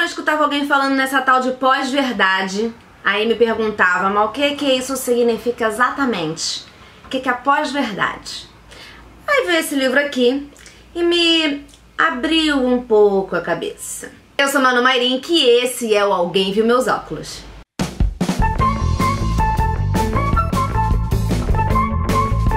escutava alguém falando nessa tal de pós-verdade, aí me perguntava, mas o que isso significa exatamente? O que é pós-verdade? Aí veio esse livro aqui e me abriu um pouco a cabeça. Eu sou Manu Mairim, que esse é o Alguém Viu Meus Óculos.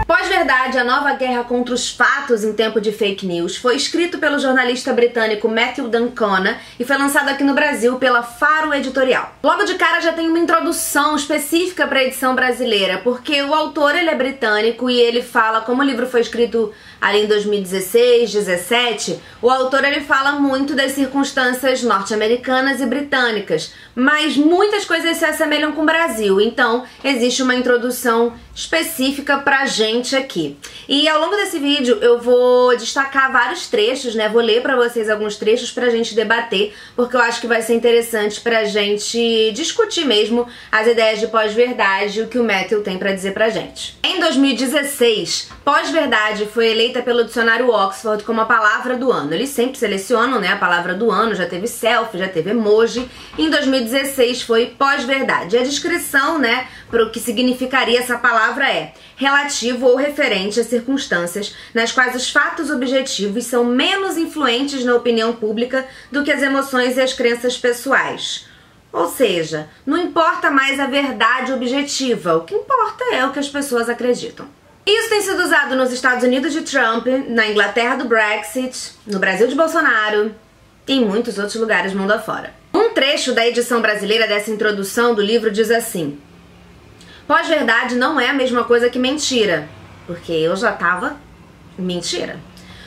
Pós-verdade, a nova guerra contra os fatos em tempo de fake news foi escrito pelo jornalista britânico Matthew D'Ancona e foi lançado aqui no Brasil pela Faro Editorial. Logo de cara já tem uma introdução específica para a edição brasileira, porque o autor ele é britânico e ele fala, como o livro foi escrito ali em 2016, 17, o autor ele fala muito das circunstâncias norte-americanas e britânicas, mas muitas coisas se assemelham com o Brasil, então existe uma introdução específica pra gente aqui. E ao longo desse vídeo eu vou destacar vários trechos, né? Vou ler pra vocês alguns trechos pra gente debater, porque eu acho que vai ser interessante pra gente discutir mesmo as ideias de pós-verdade e o que o Matthew tem pra dizer pra gente. Em 2016, pós-verdade foi eleita pelo dicionário Oxford como a palavra do ano. Eles sempre selecionam, né, a palavra do ano, já teve selfie, já teve emoji. Em 2016 foi pós-verdade. A descrição, né, para o que significaria essa palavra é relativo ou referente a circunstâncias nas quais os fatos objetivos são menos influentes na opinião pública do que as emoções e as crenças pessoais. Ou seja, não importa mais a verdade objetiva, o que importa é o que as pessoas acreditam. Isso tem sido usado nos Estados Unidos de Trump, na Inglaterra do Brexit, no Brasil de Bolsonaro e em muitos outros lugares mundo afora. Um trecho da edição brasileira dessa introdução do livro diz assim: pós-verdade não é a mesma coisa que mentira, porque eu já tava mentira.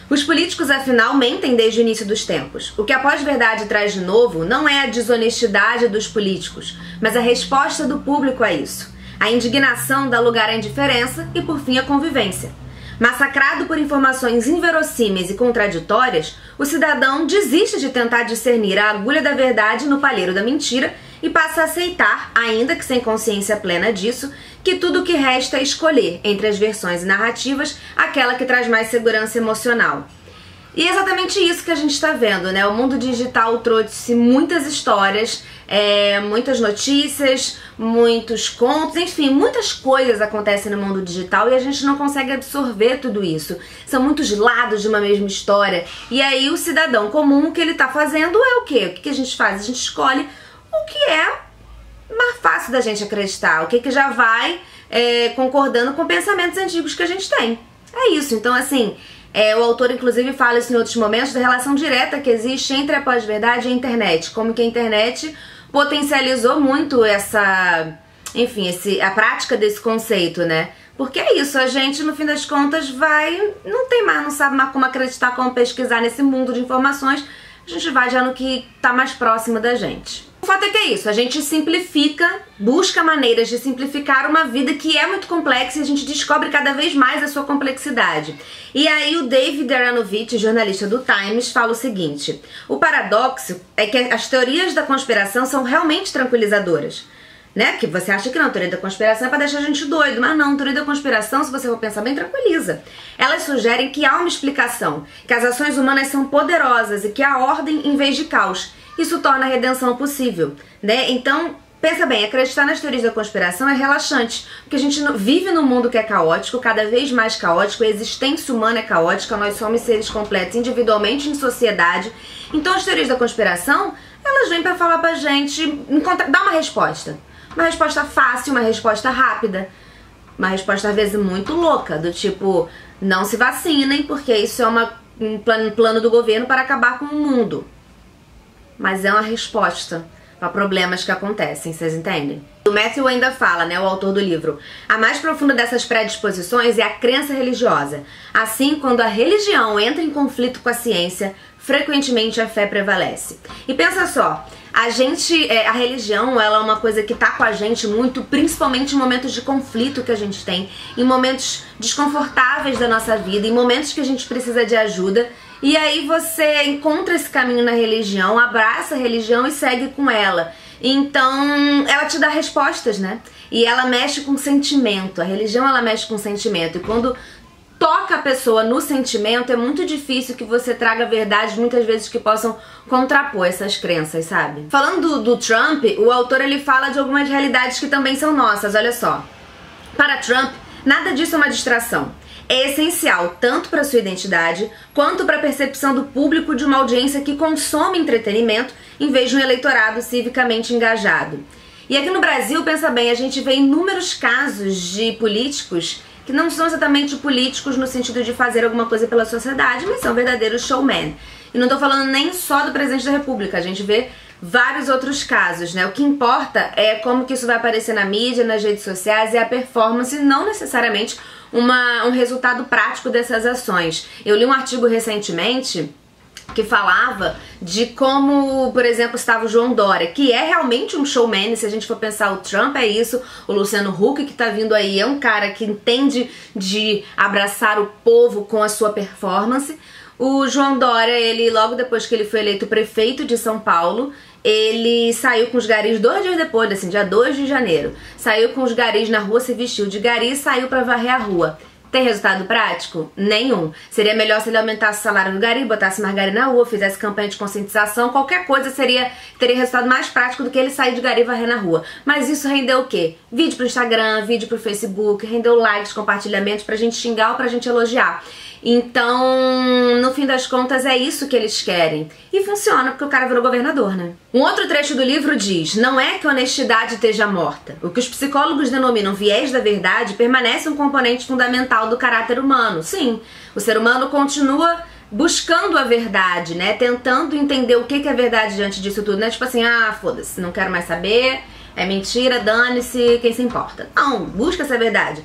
Os políticos, afinal, mentem desde o início dos tempos. O que a pós-verdade traz de novo não é a desonestidade dos políticos, mas a resposta do público a isso. A indignação dá lugar à indiferença e, por fim, à convivência. Massacrado por informações inverossímeis e contraditórias, o cidadão desiste de tentar discernir a agulha da verdade no palheiro da mentira e passa a aceitar, ainda que sem consciência plena disso, que tudo o que resta é escolher, entre as versões e narrativas, aquela que traz mais segurança emocional. E é exatamente isso que a gente está vendo, né? O mundo digital trouxe muitas histórias, muitas notícias, muitos contos, enfim, muitas coisas acontecem no mundo digital e a gente não consegue absorver tudo isso. São muitos lados de uma mesma história. E aí o cidadão comum, o que ele está fazendo é o quê? O que a gente faz? A gente escolhe o que é mais fácil da gente acreditar, o que já vai concordando com pensamentos antigos que a gente tem. É isso, então assim... o autor, inclusive, fala isso em outros momentos da relação direta que existe entre a pós-verdade e a internet. Como que a internet potencializou muito essa... enfim, a prática desse conceito, né? Porque é isso, a gente, no fim das contas, não sabe mais como acreditar, como pesquisar nesse mundo de informações. A gente vai já no que tá mais próximo da gente. O fato é que é isso, a gente simplifica, busca maneiras de simplificar uma vida que é muito complexa e a gente descobre cada vez mais a sua complexidade. E aí o David Aaronovitch, jornalista do Times, fala o seguinte: o paradoxo é que as teorias da conspiração são realmente tranquilizadoras. Né? Que você acha que não, a teoria da conspiração é pra deixar a gente doido, mas não, a teoria da conspiração, se você for pensar bem, tranquiliza. Elas sugerem que há uma explicação, que as ações humanas são poderosas e que há ordem em vez de caos. Isso torna a redenção possível, né? Então, pensa bem, acreditar nas teorias da conspiração é relaxante, porque a gente vive num mundo que é caótico, cada vez mais caótico, a existência humana é caótica, nós somos seres completos individualmente em sociedade. Então as teorias da conspiração, elas vêm pra falar pra gente, dar uma resposta. Uma resposta fácil, uma resposta rápida, uma resposta às vezes muito louca, do tipo, não se vacinem porque isso é um plano do governo para acabar com o mundo. Mas é uma resposta para problemas que acontecem, vocês entendem? O Matthew ainda fala, né, o autor do livro, a mais profunda dessas predisposições é a crença religiosa. Assim, quando a religião entra em conflito com a ciência, frequentemente a fé prevalece. E pensa só, a religião, ela é uma coisa que tá com a gente muito, principalmente em momentos de conflito que a gente tem, em momentos desconfortáveis da nossa vida, em momentos que a gente precisa de ajuda. E aí você encontra esse caminho na religião, abraça a religião e segue com ela. Então, ela te dá respostas, né? E ela mexe com sentimento. A religião, ela mexe com sentimento. E quando toca a pessoa no sentimento, é muito difícil que você traga verdades muitas vezes que possam contrapor essas crenças, sabe? Falando do Trump, o autor ele fala de algumas realidades que também são nossas, olha só. Para Trump, nada disso é uma distração. É essencial tanto para sua identidade quanto para a percepção do público de uma audiência que consome entretenimento em vez de um eleitorado civicamente engajado. E aqui no Brasil, pensa bem, a gente vê inúmeros casos de políticos que não são exatamente políticos no sentido de fazer alguma coisa pela sociedade, mas são verdadeiros showmen. E não tô falando nem só do presidente da República, a gente vê vários outros casos, né? O que importa é como que isso vai aparecer na mídia, nas redes sociais, e a performance, não necessariamente um resultado prático dessas ações. Eu li um artigo recentemente que falava de como, por exemplo, estava o João Dória, que é realmente um showman, se a gente for pensar, o Trump é isso, o Luciano Huck que tá vindo aí é um cara que entende de abraçar o povo com a sua performance. O João Dória, ele logo depois que ele foi eleito prefeito de São Paulo, ele saiu com os garis 2 dias depois, assim, dia 2 de janeiro, saiu com os garis na rua, se vestiu de gari e saiu pra varrer a rua. Tem resultado prático? Nenhum. Seria melhor se ele aumentasse o salário do gari, botasse mais gari na rua, fizesse campanha de conscientização, qualquer coisa teria resultado mais prático do que ele sair de gari e varrer na rua. Mas isso rendeu o quê? Vídeo pro Instagram, vídeo pro Facebook, rendeu likes, compartilhamentos pra gente xingar ou pra gente elogiar. Então, no fim das contas, é isso que eles querem. E funciona, porque o cara virou governador, né? Um outro trecho do livro diz: não é que a honestidade esteja morta. O que os psicólogos denominam viés da verdade permanece um componente fundamental do caráter humano. Sim, o ser humano continua buscando a verdade, né? Tentando entender o que é verdade diante disso tudo, né? Tipo assim, foda-se, não quero mais saber, é mentira, dane-se, quem se importa. Não, busca essa verdade.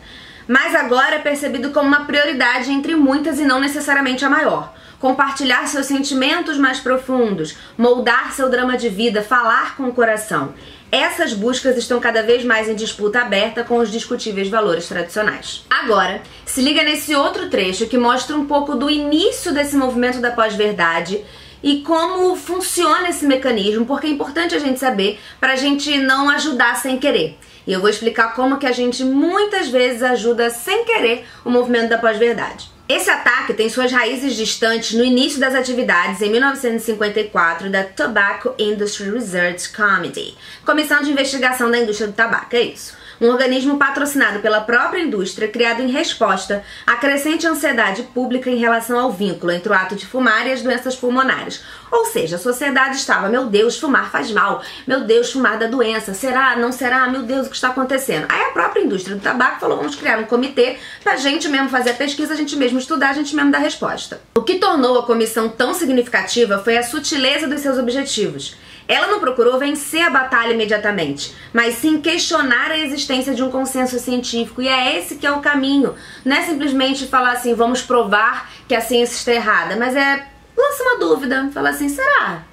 Mas agora é percebido como uma prioridade entre muitas e não necessariamente a maior. Compartilhar seus sentimentos mais profundos, moldar seu drama de vida, falar com o coração. Essas buscas estão cada vez mais em disputa aberta com os discutíveis valores tradicionais. Agora, se liga nesse outro trecho que mostra um pouco do início desse movimento da pós-verdade e como funciona esse mecanismo, porque é importante a gente saber para a gente não ajudar sem querer. E eu vou explicar como que a gente muitas vezes ajuda sem querer o movimento da pós-verdade. Esse ataque tem suas raízes distantes no início das atividades em 1954 da Tobacco Industry Research Committee, Comissão de Investigação da Indústria do Tabaco, é isso. Um organismo patrocinado pela própria indústria, criado em resposta à crescente ansiedade pública em relação ao vínculo entre o ato de fumar e as doenças pulmonares. Ou seja, a sociedade estava, meu Deus, fumar faz mal, meu Deus, fumar dá doença, será, não será, meu Deus, o que está acontecendo? Aí a própria indústria do tabaco falou, vamos criar um comitê pra gente mesmo fazer a pesquisa, a gente mesmo estudar, a gente mesmo dar resposta. O que tornou a comissão tão significativa foi a sutileza dos seus objetivos. Ela não procurou vencer a batalha imediatamente, mas sim questionar a existência de um consenso científico, e é esse que é o caminho. Não é simplesmente falar assim, vamos provar que a ciência está errada, mas lança uma dúvida, fala assim, será?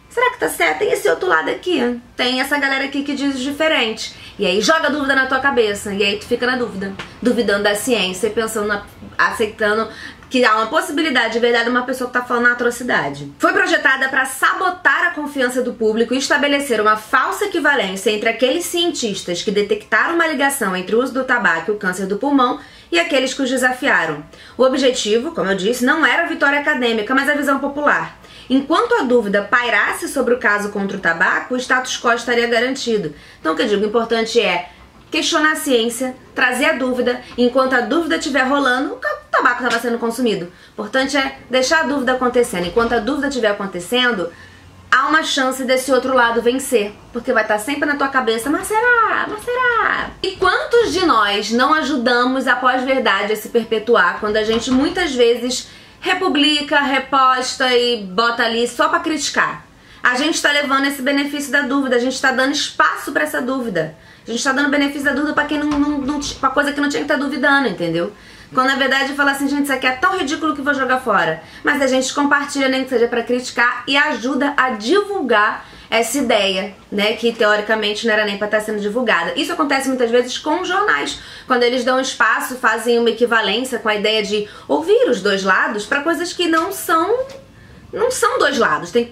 Será que tá certo? Tem esse outro lado aqui, tem essa galera aqui que diz diferente. E aí joga a dúvida na tua cabeça, e aí tu fica na dúvida, duvidando da ciência e pensando, aceitando que há uma possibilidade de verdade uma pessoa que tá falando uma atrocidade. Foi projetada para sabotar a confiança do público e estabelecer uma falsa equivalência entre aqueles cientistas que detectaram uma ligação entre o uso do tabaco e o câncer do pulmão e aqueles que os desafiaram. O objetivo, como eu disse, não era a vitória acadêmica, mas a visão popular. Enquanto a dúvida pairasse sobre o caso contra o tabaco, o status quo estaria garantido. Então o que eu digo, o importante é questionar a ciência, trazer a dúvida, enquanto a dúvida estiver rolando, o tabaco estava sendo consumido. O importante é deixar a dúvida acontecendo. Enquanto a dúvida estiver acontecendo, há uma chance desse outro lado vencer, porque vai estar sempre na tua cabeça, mas será? Mas será? E quantos de nós não ajudamos a pós-verdade a se perpetuar, quando a gente muitas vezes republica, reposta e bota ali só pra criticar? A gente tá levando esse benefício da dúvida, a gente tá dando espaço pra essa dúvida. A gente tá dando benefício da dúvida pra quem pra coisa que não tinha que estar duvidando, entendeu? Quando na verdade fala assim, gente, isso aqui é tão ridículo que vou jogar fora. Mas a gente compartilha, nem que seja pra criticar, e ajuda a divulgar essa ideia, né, que teoricamente não era nem pra estar sendo divulgada. Isso acontece muitas vezes com jornais, quando eles dão espaço, fazem uma equivalência com a ideia de ouvir os dois lados pra coisas que não são dois lados. Tem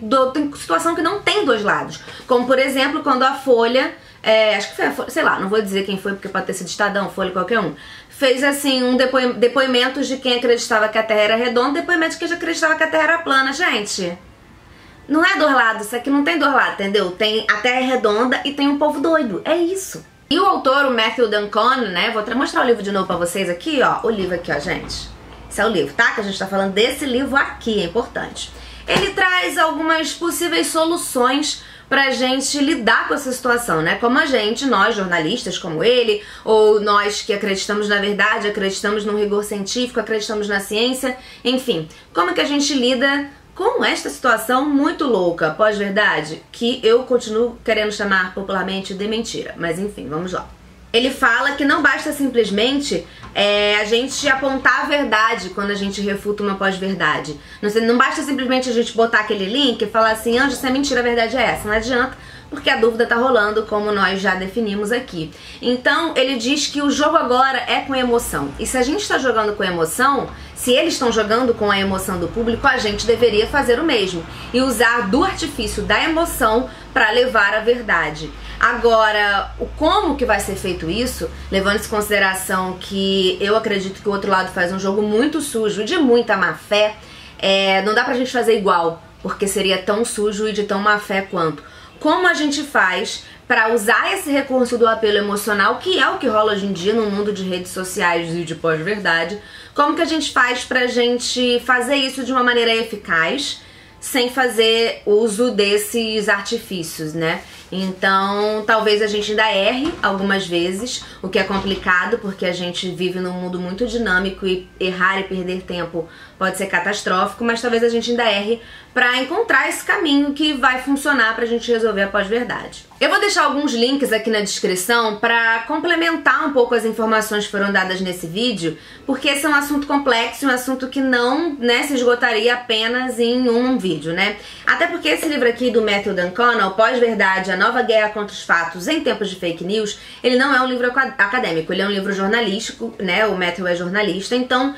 situação que não tem dois lados. Como, por exemplo, quando a Folha, acho que foi a Folha, sei lá, não vou dizer quem foi porque pode ter sido Estadão, Folha, qualquer um, fez assim depoimentos de quem acreditava que a Terra era redonda, depoimentos de quem acreditava que a Terra era plana. Gente, não é dois lados, isso aqui não tem dois lados, entendeu? Tem a Terra redonda e tem um povo doido, é isso. E o autor, o Matthew D'Ancona, né, vou mostrar o livro de novo pra vocês aqui, ó, o livro aqui, ó, gente. Esse é o livro, tá? Que a gente tá falando desse livro aqui, é importante. Ele traz algumas possíveis soluções pra gente lidar com essa situação, né? Como a gente, nós jornalistas como ele, ou nós que acreditamos na verdade, acreditamos no rigor científico, acreditamos na ciência, enfim. Como que a gente lida com esta situação muito louca, pós-verdade, que eu continuo querendo chamar popularmente de mentira. Mas enfim, vamos lá. Ele fala que não basta simplesmente a gente apontar a verdade quando a gente refuta uma pós-verdade. Não basta simplesmente a gente botar aquele link e falar assim, Anjo, isso é mentira, a verdade é essa. Não adianta, porque a dúvida tá rolando, como nós já definimos aqui. Então, ele diz que o jogo agora é com emoção. E se a gente está jogando com emoção, se eles estão jogando com a emoção do público, a gente deveria fazer o mesmo. E usar do artifício da emoção para levar a verdade. Agora, o como que vai ser feito isso, levando em consideração que eu acredito que o outro lado faz um jogo muito sujo, de muita má fé, não dá pra gente fazer igual, porque seria tão sujo e de tão má fé quanto. Como a gente faz para usar esse recurso do apelo emocional, que é o que rola hoje em dia no mundo de redes sociais e de pós-verdade, como que a gente faz pra gente fazer isso de uma maneira eficaz, sem fazer uso desses artifícios, né? Então, talvez a gente ainda erre algumas vezes, o que é complicado, porque a gente vive num mundo muito dinâmico e errar e perder tempo pode ser catastrófico, mas talvez a gente ainda erre pra encontrar esse caminho que vai funcionar pra gente resolver a pós-verdade. Eu vou deixar alguns links aqui na descrição pra complementar um pouco as informações que foram dadas nesse vídeo, porque esse é um assunto complexo, um assunto que não, né, se esgotaria apenas em um vídeo, né? Até porque esse livro aqui do Matthew D'Ancona, o Pós-Verdade, a Nova Guerra contra os Fatos em Tempos de Fake News, ele não é um livro acadêmico, ele é um livro jornalístico, né? O Matthew é jornalista, então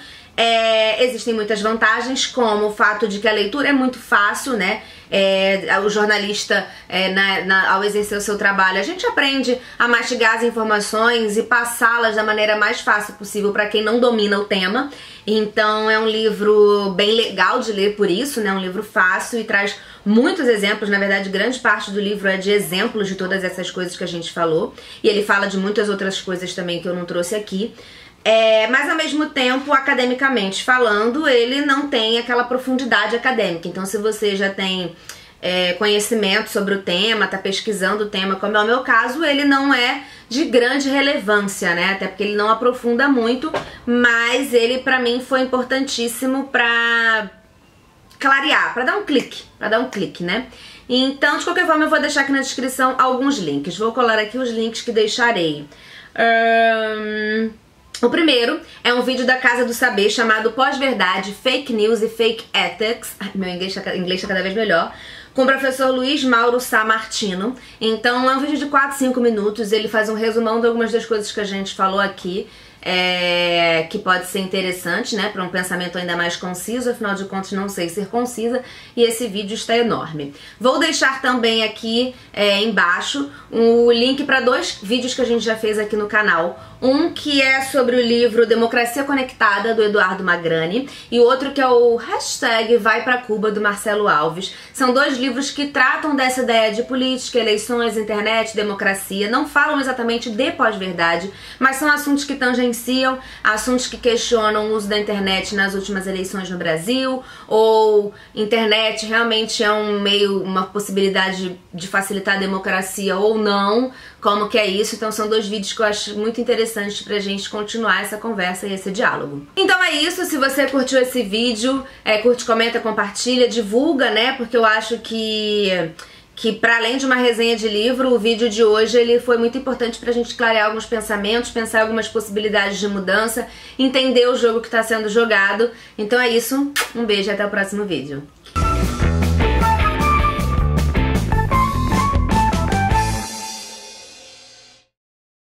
existem muitas vantagens, como o fato de que a leitura é muito fácil, né? O jornalista, ao exercer o seu trabalho, a gente aprende a mastigar as informações e passá-las da maneira mais fácil possível para quem não domina o tema. Então é um livro bem legal de ler por isso, né? Um livro fácil e traz muitos exemplos. Na verdade, grande parte do livro é de exemplos de todas essas coisas que a gente falou. E ele fala de muitas outras coisas também que eu não trouxe aqui. Mas ao mesmo tempo, academicamente falando, ele não tem aquela profundidade acadêmica. Então, se você já tem conhecimento sobre o tema, tá pesquisando o tema, como é o meu caso, ele não é de grande relevância, né? Até porque ele não aprofunda muito, mas ele pra mim foi importantíssimo pra clarear, pra dar um clique, né? Então, de qualquer forma, eu vou deixar aqui na descrição alguns links. Vou colar aqui os links que deixarei. O primeiro é um vídeo da Casa do Saber chamado Pós-Verdade, Fake News e Fake Ethics. Meu inglês tá cada vez melhor. Com o professor Luiz Mauro Sá Martino. Então é um vídeo de 4, 5 minutos. Ele faz um resumão de algumas das coisas que a gente falou aqui. Que pode ser interessante, né, para um pensamento ainda mais conciso, afinal de contas não sei ser concisa, e esse vídeo está enorme. Vou deixar também aqui embaixo o link para 2 vídeos que a gente já fez aqui no canal. Um que é sobre o livro Democracia Conectada, do Eduardo Magrani, e outro que é o hashtag Vai Pra Cuba, do Marcelo Alves. São 2 livros que tratam dessa ideia de política, eleições, internet, democracia. Não falam exatamente de pós-verdade, mas são assuntos que tangenciam, assuntos que questionam o uso da internet nas últimas eleições no Brasil, ou internet realmente é um meio, uma possibilidade de facilitar a democracia ou não, como que é isso. Então são 2 vídeos que eu acho muito interessantes pra gente continuar essa conversa e esse diálogo. Então é isso, se você curtiu esse vídeo, curte, comenta, compartilha, divulga, né, porque eu acho que para além de uma resenha de livro, o vídeo de hoje ele foi muito importante pra gente clarear alguns pensamentos, pensar em algumas possibilidades de mudança, entender o jogo que tá sendo jogado. Então é isso, um beijo e até o próximo vídeo.